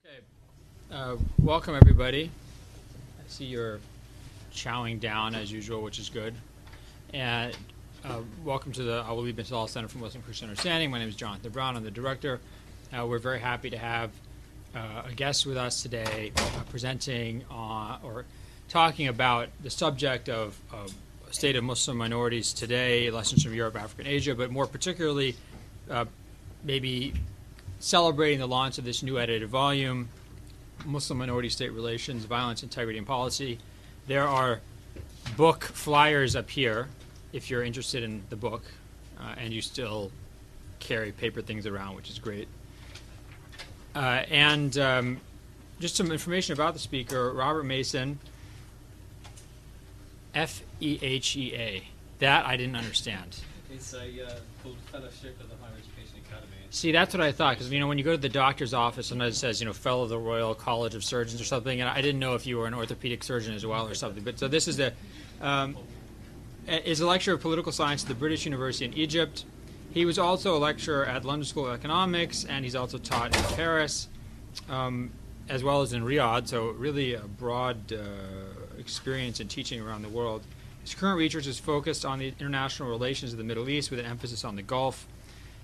Okay, welcome everybody. I see you're chowing down as usual, which is good. And welcome to the Awali bin Talal Center for Muslim Christian Understanding. My name is Jonathan Brown. I'm the director. We're very happy to have a guest with us today presenting or talking about the subject of state of Muslim minorities today, lessons from Europe, Africa, and Asia, but more particularly maybe celebrating the launch of this new edited volume, Muslim Minority State Relations, Violence, Integrity, and Policy. There are book flyers up here if you're interested in the book and you still carry paper things around, which is great. And just some information about the speaker, Robert Mason, F-E-H-E-A. That I didn't understand. It's called Fellowship of the Higher Education Academy. See, that's what I thought, because when you go to the doctor's office, sometimes it says, Fellow of the Royal College of Surgeons or something, and I didn't know if you were an orthopedic surgeon as well or something. But so this is is a lecturer of political science at the British University in Egypt. He was also a lecturer at London School of Economics, and he's also taught in Paris, as well as in Riyadh. So really a broad experience in teaching around the world. His current research is focused on the international relations of the Middle East with an emphasis on the Gulf,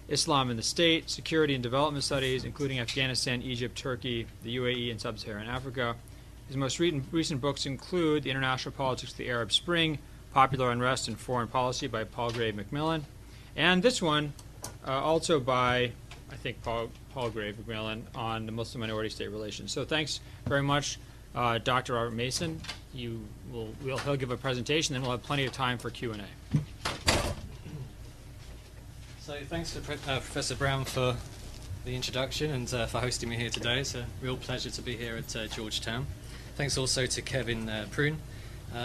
Islam and the State, security and development studies, including Afghanistan, Egypt, Turkey, the UAE, and Sub-Saharan Africa. His most recent books include The International Politics of the Arab Spring, Popular Unrest and Foreign Policy by Palgrave Macmillan, and this one also by, I think, Palgrave Macmillan on the Muslim Minority State Relations. So thanks very much, Dr. Robert Mason. He'll give a presentation, then we'll have plenty of time for Q&A. So thanks to Professor Brown for the introduction and for hosting me here today. It's a real pleasure to be here at Georgetown. Thanks also to Kevin Prune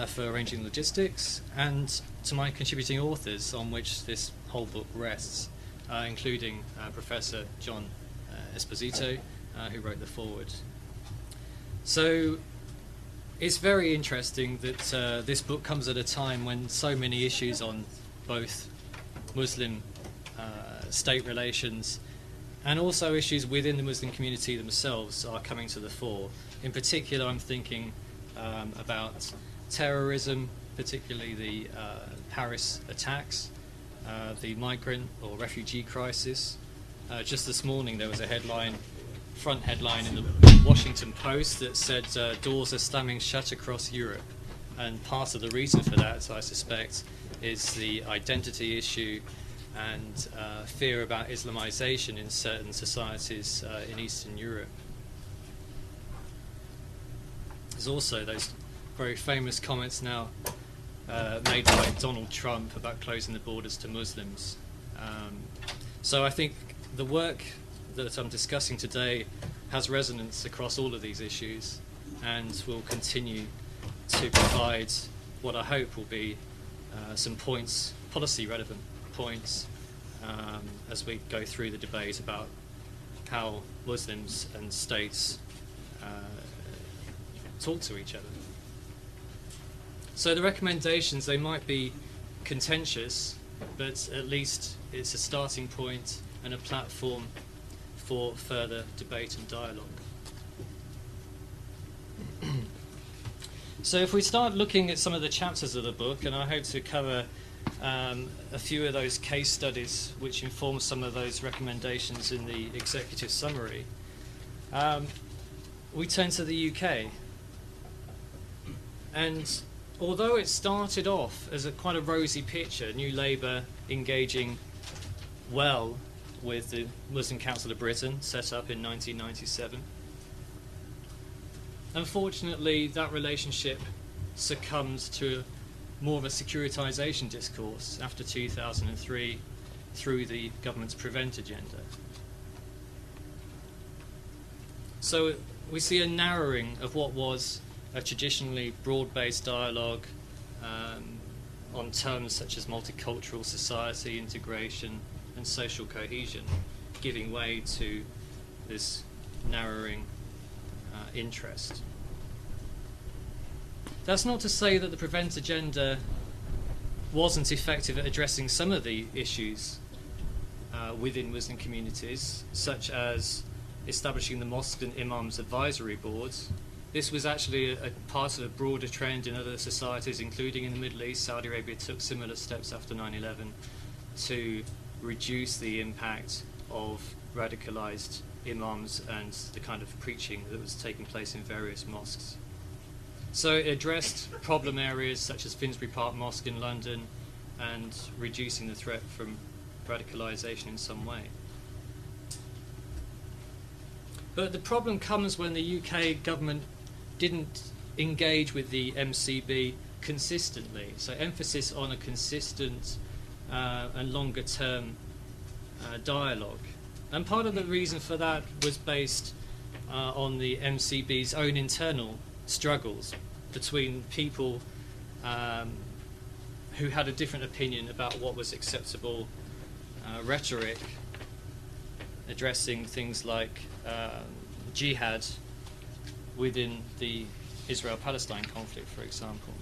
for arranging logistics, and to my contributing authors on which this whole book rests, including Professor John Esposito, who wrote the foreword. So it's very interesting that this book comes at a time when so many issues on both Muslim state relations and also issues within the Muslim community themselves are coming to the fore. In particular, I'm thinking about terrorism, particularly the Paris attacks, the migrant or refugee crisis. Just this morning there was a front headline in the Washington Post that said doors are slamming shut across Europe, and part of the reason for that, I suspect, is the identity issue and fear about Islamization in certain societies in Eastern Europe. There's also those very famous comments now made by Donald Trump about closing the borders to Muslims. So I think the work that I'm discussing today has resonance across all of these issues and will continue to provide what I hope will be some points, policy relevant points, as we go through the debate about how Muslims and states talk to each other. So the recommendations, they might be contentious, but at least it's a starting point and a platform for further debate and dialogue. So if we start looking at some of the chapters of the book, and I hope to cover a few of those case studies which inform some of those recommendations in the executive summary, we turn to the UK. And although it started off as quite a rosy picture, New Labour engaging well with the Muslim Council of Britain, set up in 1997, unfortunately that relationship succumbed to more of a securitisation discourse after 2003 through the government's Prevent agenda. So we see a narrowing of what was a traditionally broad-based dialogue on terms such as multicultural society, integration and social cohesion, giving way to this narrowing interest. That's not to say that the Prevent agenda wasn't effective at addressing some of the issues within Muslim communities, such as establishing the Mosque and Imams Advisory Boards. This was actually a part of a broader trend in other societies, including in the Middle East. Saudi Arabia took similar steps after 9/11 to reduce the impact of radicalized imams and the kind of preaching that was taking place in various mosques. So it addressed problem areas such as Finsbury Park Mosque in London and reducing the threat from radicalization in some way. But the problem comes when the UK government didn't engage with the MCB consistently. So emphasis on a consistent and longer term dialogue. And part of the reason for that was based on the MCB's own internal struggles between people who had a different opinion about what was acceptable rhetoric, addressing things like jihad within the Israel-Palestine conflict, for example.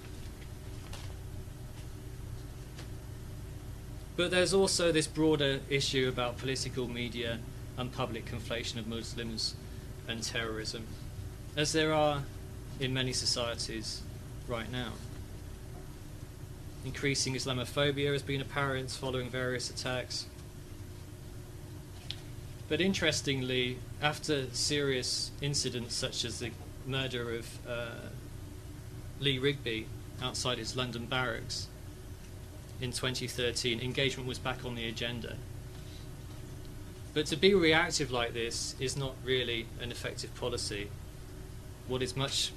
But there's also this broader issue about political media and public conflation of Muslims and terrorism, as there are in many societies right now. Increasing Islamophobia has been apparent following various attacks. But interestingly, after serious incidents such as the murder of Lee Rigby outside his London barracks in 2013, engagement was back on the agenda. But to be reactive like this is not really an effective policy. What is much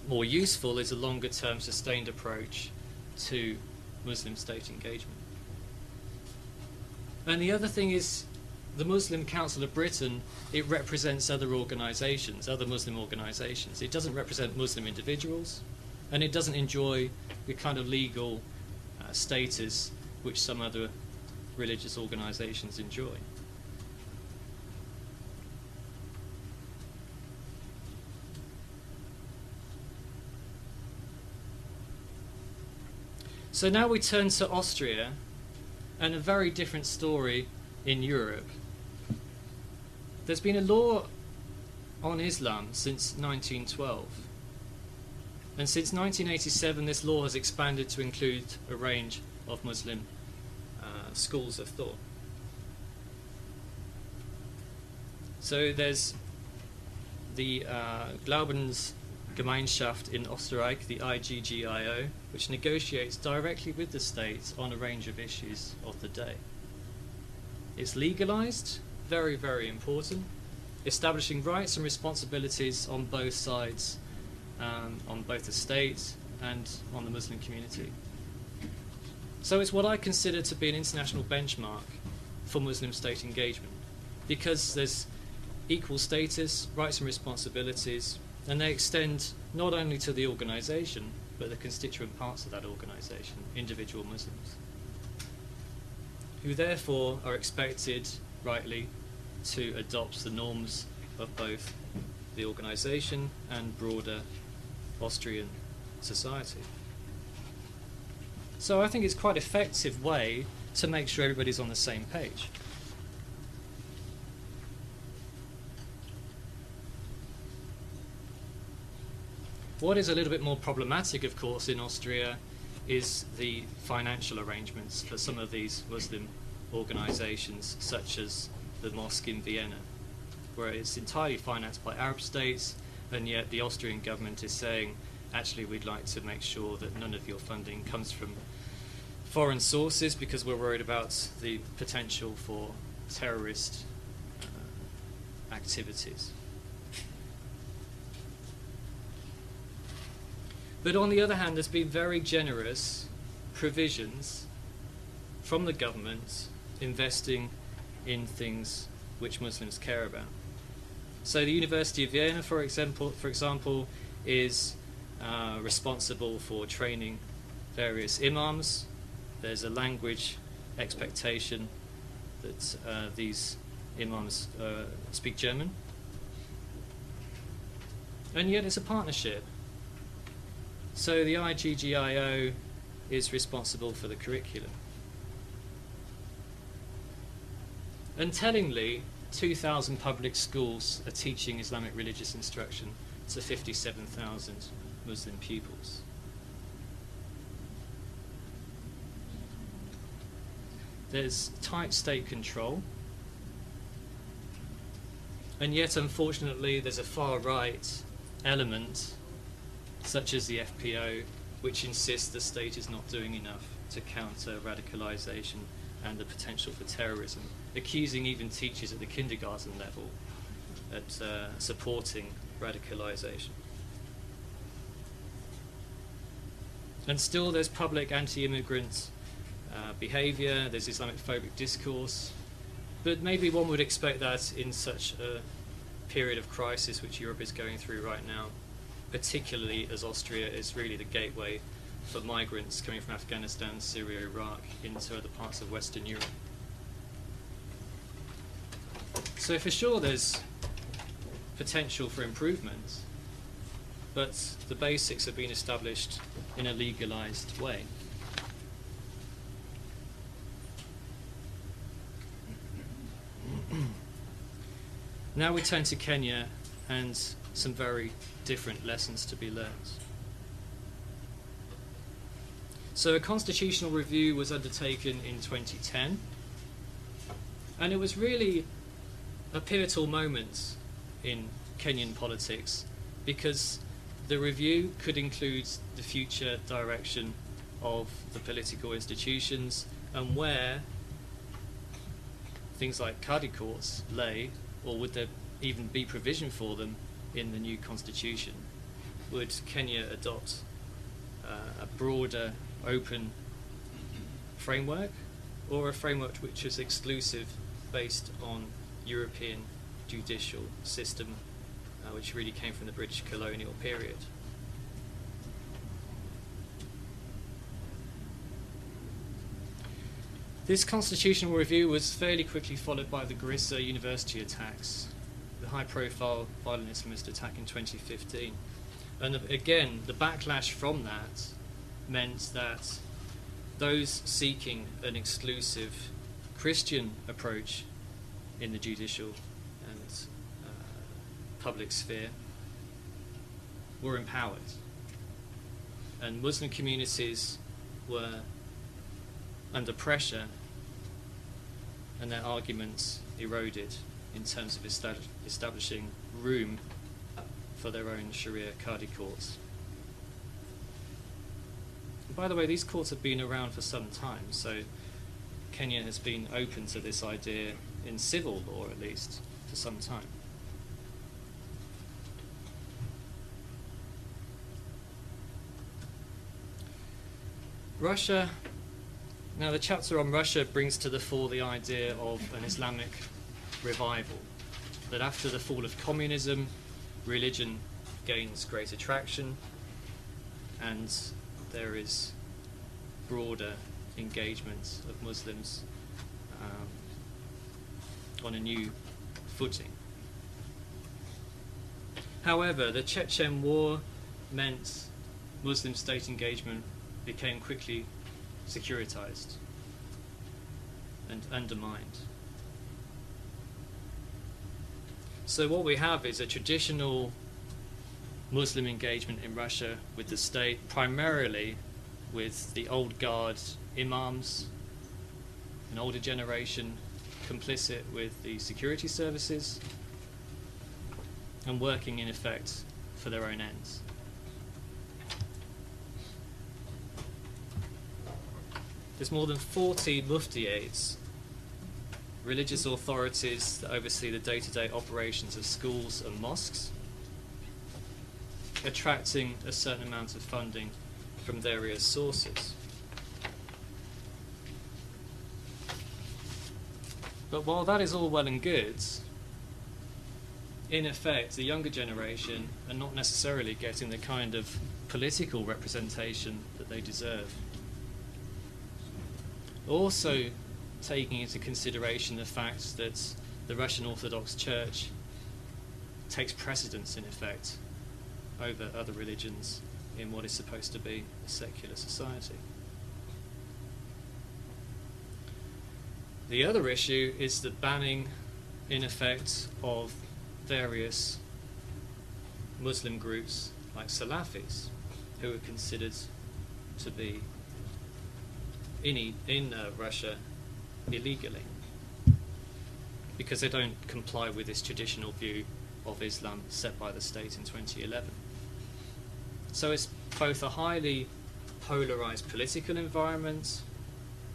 more useful is a longer-term sustained approach to Muslim state engagement. And the other thing is, the Muslim Council of Britain, it represents other organisations, other Muslim organisations. It doesn't represent Muslim individuals, and it doesn't enjoy the kind of legal status which some other religious organisations enjoy. So now we turn to Austria, and a very different story in Europe. There's been a law on Islam since 1912. And since 1987, this law has expanded to include a range of Muslim schools of thought. So there's the Glaubensgemeinschaft in Österreich, the IGGIO, which negotiates directly with the state on a range of issues of the day. It's legalized, very, very important, establishing rights and responsibilities on both sides, on both the state and on the Muslim community. So it's what I consider to be an international benchmark for Muslim state engagement, because there's equal status, rights and responsibilities, and they extend not only to the organisation, but the constituent parts of that organisation, individual Muslims, who therefore are expected, rightly, to adopt the norms of both the organisation and broader Austrian society. So I think it's quite an effective way to make sure everybody's on the same page. What is a little bit more problematic, of course, in Austria is the financial arrangements for some of these Muslim organisations, such as the mosque in Vienna, where it's entirely financed by Arab states, and yet the Austrian government is saying, actually, we'd like to make sure that none of your funding comes from foreign sources because we're worried about the potential for terrorist activities. But on the other hand, there's been very generous provisions from the government investing in things which Muslims care about. So the University of Vienna, for example, is responsible for training various imams. There's a language expectation that these imams speak German. And yet it's a partnership. So the IGGIO is responsible for the curriculum. And tellingly, 2,000 public schools are teaching Islamic religious instruction to 57,000 Muslim pupils. There's tight state control, and yet unfortunately there's a far-right element, such as the FPO, which insists the state is not doing enough to counter radicalisation and the potential for terrorism, accusing even teachers at the kindergarten level at supporting radicalisation. And still there's public anti-immigrant behaviour, there's Islamophobic discourse, but maybe one would expect that in such a period of crisis which Europe is going through right now, particularly as Austria is really the gateway for migrants coming from Afghanistan, Syria, Iraq into other parts of Western Europe. So for sure there's potential for improvement, but the basics have been established in a legalised way. Now we turn to Kenya and some very different lessons to be learned. So a constitutional review was undertaken in 2010, and it was really a pivotal moment in Kenyan politics because the review could include the future direction of the political institutions and where things like Kadi courts lay, or would there even be provision for them in the new constitution? Would Kenya adopt a broader, open framework, or a framework which is exclusive based on European judicial system, which really came from the British colonial period? This constitutional review was fairly quickly followed by the Garissa University attacks, the high-profile violent Islamist attack in 2015. And again, the backlash from that meant that those seeking an exclusive Christian approach in the judicial and public sphere were empowered. And Muslim communities were under pressure, and their arguments eroded in terms of establishing room for their own Sharia Qadi courts. And by the way, these courts have been around for some time, so Kenya has been open to this idea in civil law, at least, for some time. Russia. Now, the chapter on Russia brings to the fore the idea of an Islamic revival, that after the fall of communism, religion gains greater traction, and there is broader engagement of Muslims on a new footing. However, the Chechen War meant Muslim state engagement became quickly securitized and undermined. So what we have is a traditional Muslim engagement in Russia with the state, primarily with the old guard imams, an older generation complicit with the security services and working in effect for their own ends. There's more than 40 muftiyates, religious authorities that oversee the day-to-day operations of schools and mosques, attracting a certain amount of funding from various sources. But while that is all well and good, in effect, the younger generation are not necessarily getting the kind of political representation that they deserve. Also, taking into consideration the fact that the Russian Orthodox Church takes precedence, in effect, over other religions in what is supposed to be a secular society. The other issue is the banning in effect, of various Muslim groups like Salafis, who are considered to be in Russia illegally, because they don't comply with this traditional view of Islam set by the state in 2011. So it's both a highly polarized political environment,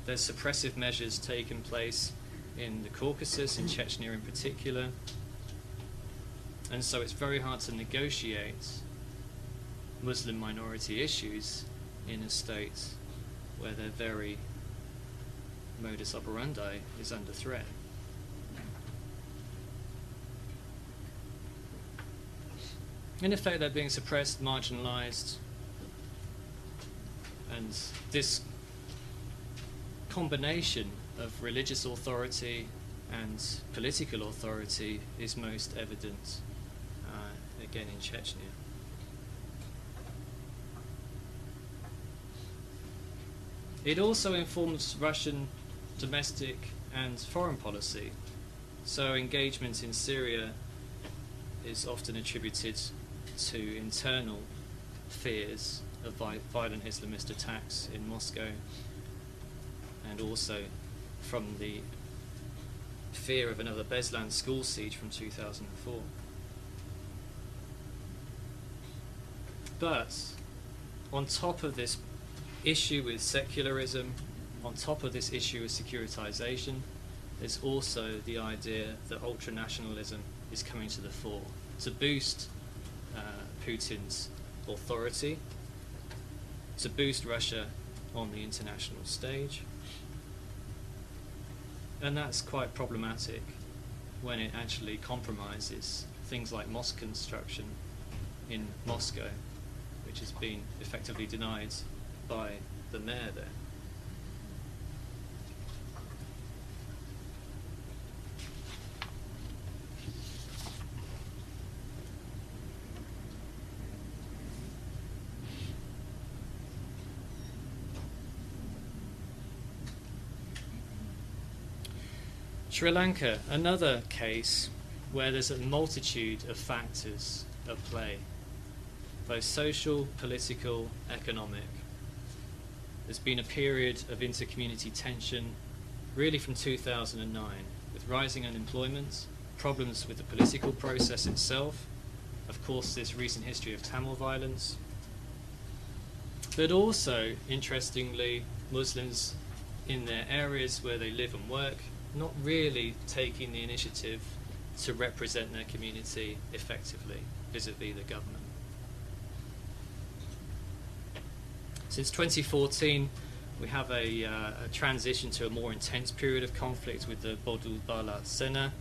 there's suppressive measures taking place in the Caucasus, in Chechnya in particular, and so it's very hard to negotiate Muslim minority issues in a state where their very modus operandi is under threat. In effect, they're being suppressed, marginalized, and this combination of religious authority and political authority is most evident again in Chechnya. It also informs Russian domestic and foreign policy. So engagement in Syria is often attributed to internal fears of violent Islamist attacks in Moscow, and also from the fear of another Beslan school siege from 2004. But on top of this issue with secularism, on top of this issue with securitization, there's also the idea that ultranationalism is coming to the fore to boost Putin's authority, to boost Russia on the international stage. And that's quite problematic when it actually compromises things like mosque construction in Moscow, which has been effectively denied by the mayor there. Sri Lanka, another case where there's a multitude of factors at play, both social, political, economic. There's been a period of inter-community tension really from 2009, with rising unemployment, problems with the political process itself, of course this recent history of Tamil violence, but also, interestingly, Muslims in their areas where they live and work not really taking the initiative to represent their community effectively vis-à-vis the government. Since 2014, we have a transition to a more intense period of conflict with the Bodul Bala Sena,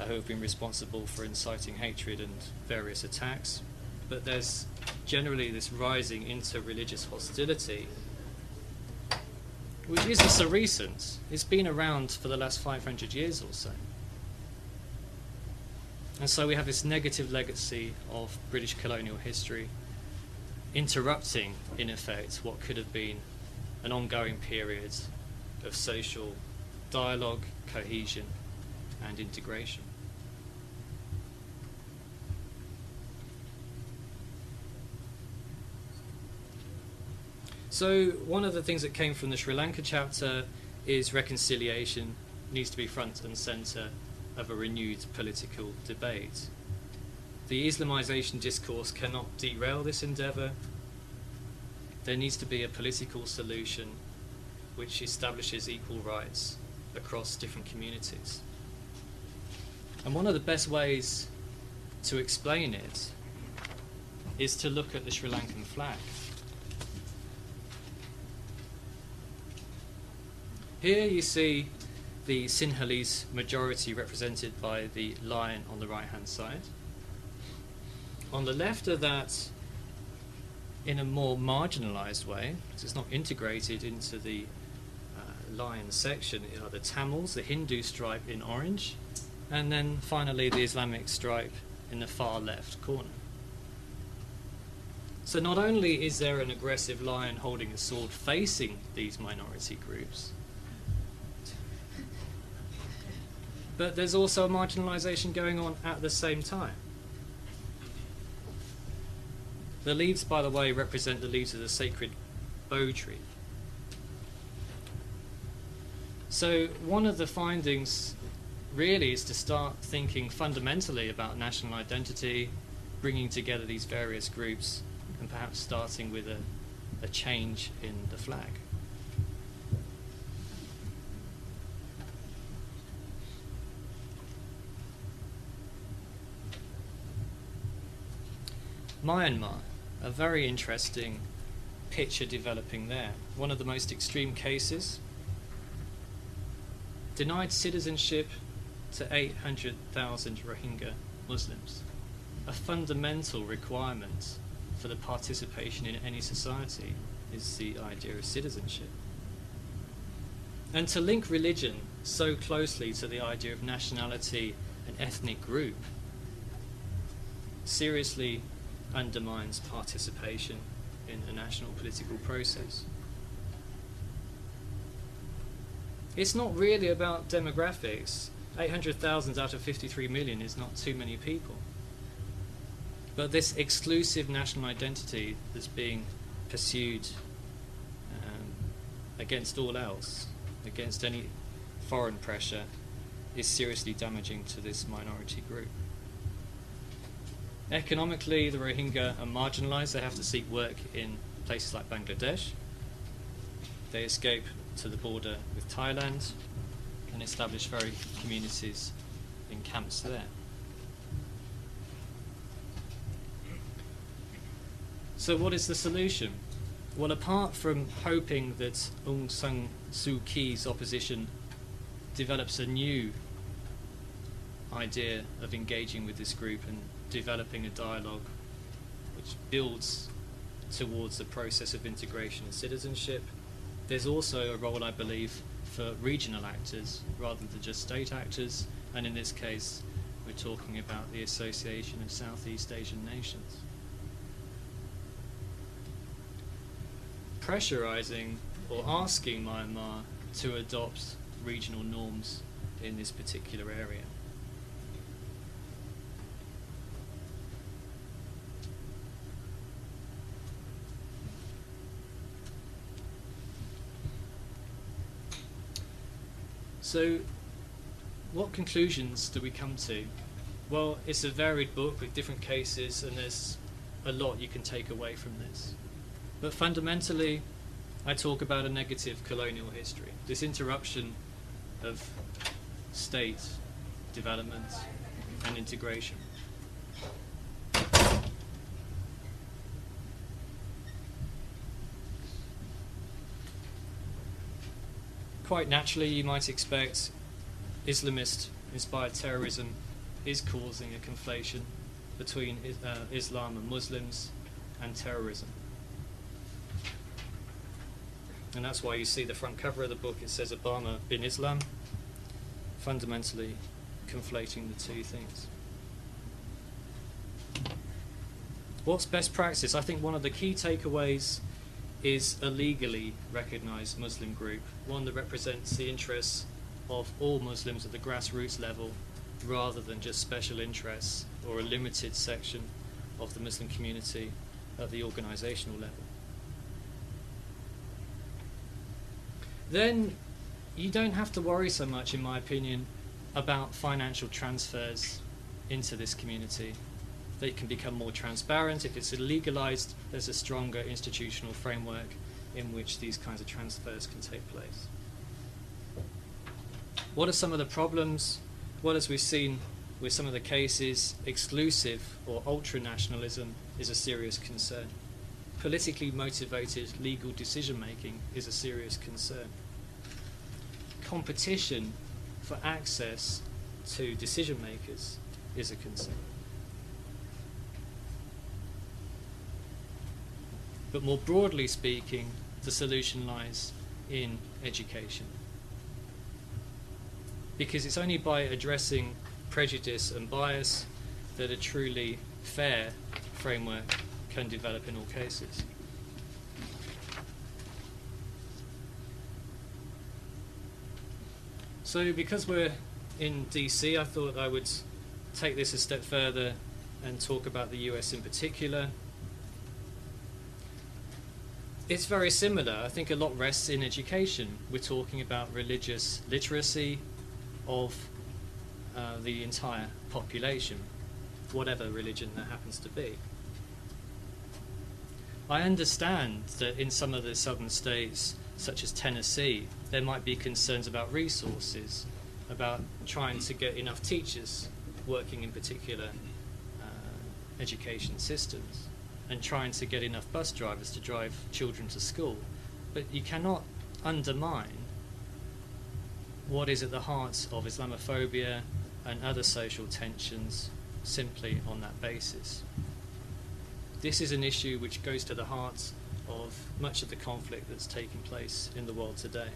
who have been responsible for inciting hatred and various attacks. But there's generally this rising inter-religious hostility, which isn't so recent. It's been around for the last 500 years or so. And so we have this negative legacy of British colonial history interrupting, in effect, what could have been an ongoing period of social dialogue, cohesion, and integration. So one of the things that came from the Sri Lanka chapter is reconciliation needs to be front and centre of a renewed political debate. The Islamization discourse cannot derail this endeavour. There needs to be a political solution which establishes equal rights across different communities. And one of the best ways to explain it is to look at the Sri Lankan flag. Here you see the Sinhalese majority represented by the lion on the right-hand side. On the left of that, in a more marginalised way, because it's not integrated into the lion section, are the Tamils, the Hindu stripe in orange, and then finally the Islamic stripe in the far left corner. So not only is there an aggressive lion holding a sword facing these minority groups, But there's also a marginalisation going on at the same time. The leaves, by the way, represent the leaves of the sacred bow tree. So one of the findings really is to start thinking fundamentally about national identity, bringing together these various groups, and perhaps starting with a change in the flag. Myanmar, a very interesting picture developing there. One of the most extreme cases. Denied citizenship to 800,000 Rohingya Muslims. A fundamental requirement for the participation in any society is the idea of citizenship. And to link religion so closely to the idea of nationality and ethnic group seriously undermines participation in a national political process. It's not really about demographics. 800,000 out of 53 million is not too many people. But this exclusive national identity that's being pursued against all else, against any foreign pressure, is seriously damaging to this minority group. Economically, the Rohingya are marginalised. They have to seek work in places like Bangladesh. They escape to the border with Thailand and establish very communities in camps there. So what is the solution? Well, apart from hoping that Aung San Suu Kyi's opposition develops a new idea of engaging with this group and developing a dialogue which builds towards the process of integration and citizenship, there's also a role, I believe, for regional actors rather than just state actors, and in this case we're talking about the Association of Southeast Asian Nations. Pressurizing or asking Myanmar to adopt regional norms in this particular area. So, what conclusions do we come to? Well, it's a varied book with different cases, and there's a lot you can take away from this. But fundamentally, I talk about a negative colonial history, this interruption of state development and integration. Quite naturally, you might expect Islamist-inspired terrorism is causing a conflation between Islam and Muslims and terrorism. And that's why you see the front cover of the book, it says Obama bin Islam, fundamentally conflating the two things. What's best practice? I think one of the key takeaways is a legally recognised Muslim group, one that represents the interests of all Muslims at the grassroots level rather than just special interests or a limited section of the Muslim community at the organisational level. Then you don't have to worry so much, in my opinion, about financial transfers into this community. They can become more transparent. If it's legalised, there's a stronger institutional framework in which these kinds of transfers can take place. What are some of the problems? Well, as we've seen with some of the cases, exclusive or ultra-nationalism is a serious concern. Politically motivated legal decision-making is a serious concern. Competition for access to decision-makers is a concern. But more broadly speaking, the solution lies in education. Because it's only by addressing prejudice and bias that a truly fair framework can develop in all cases. So because we're in DC, I thought I would take this a step further and talk about the US in particular. It's very similar. I think a lot rests in education. We're talking about religious literacy of the entire population, whatever religion that happens to be. I understand that in some of the southern states, such as Tennessee, there might be concerns about resources, about trying to get enough teachers working in particular education systems, and trying to get enough bus drivers to drive children to school. But you cannot undermine what is at the heart of Islamophobia and other social tensions simply on that basis. This is an issue which goes to the heart of much of the conflict that's taking place in the world today.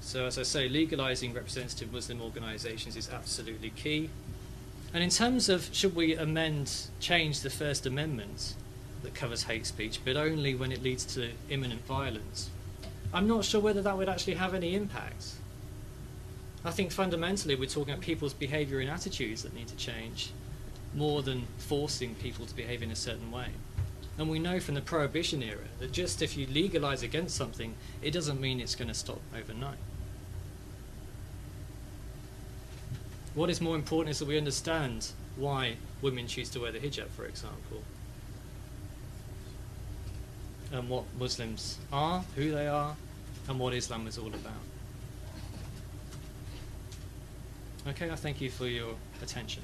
So, as I say, legalizing representative Muslim organizations is absolutely key. And in terms of should we change the First Amendment that covers hate speech, but only when it leads to imminent violence, I'm not sure whether that would actually have any impact. I think fundamentally we're talking about people's behaviour and attitudes that need to change, more than forcing people to behave in a certain way. And we know from the Prohibition era that just if you legalise against something, it doesn't mean it's going to stop overnight. What is more important is that we understand why women choose to wear the hijab, for example, and what Muslims are, who they are, and what Islam is all about. Okay, I thank you for your attention.